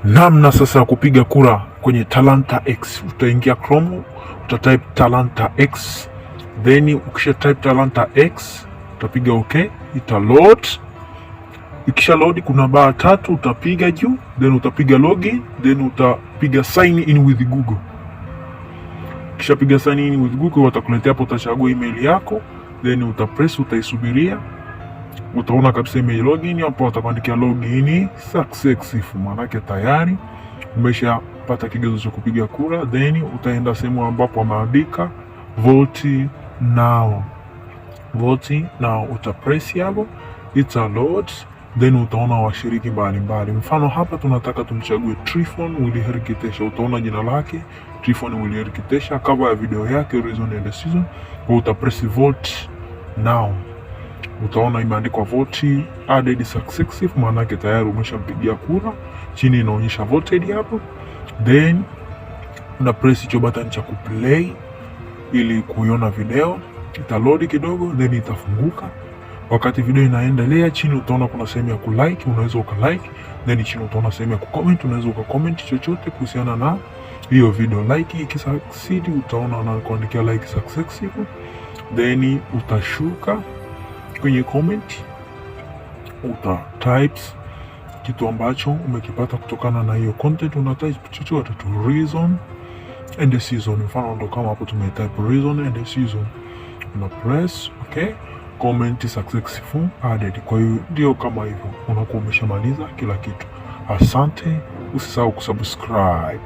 Namna sasa ya kupiga kura kwenye Talanta X. Utaingia Chrome, utatype Talanta X, then ukisha type Talanta X utapiga okay, ita load. Ikisha load kuna bar 3 utapiga juu, then utapiga login, then utapiga sign in with Google. Kisha piga sign in with Google, watakuletea hapo, utachagua email yako, then utapress, utaisubiria. Utaona kabisa email login hapo, watakuandikia login successful, maana yake tayari umeshapata kigezo cha kupiga kura. Then utaenda sehemu ambapo wameandika vote now. Vote now, utapress hapo, ita load, then utaona washiriki mbalimbali. Mfano hapa tunataka tumchague Tryphon Willieri Kitesha. Utaona jina lake Tryphon Willieri Kitesha, cover ya video yake Reason and Season. Kwa utapress vote now, utaona imeandikwa vote added successful, maana yake tayari umeshampigia kura. Chini inaonyesha voted hapo, then una press hicho button cha kuplay ili kuiona video. Ita load kidogo, then itafunguka. Wakati video inaendelea, chini utaona kuna sehemu ya kulike, unaweza ukalike. Then chini utaona sehemu ya kucomment, unaweza ukacomment chochote kuhusiana na hiyo video. Like ikisucceed, utaona wanakuandikia like successful, then utashuka kwenye comment, uta types kitu ambacho umekipata kutokana na hiyo content. Una type chochote tu, Reason and Season. Mfano ndo kama hapo tumetype Reason and Season, una press okay, comment successful added. Kwa hiyo ndio kama hivyo unakuwa umeshamaliza kila kitu. Asante, usisahau kusubscribe.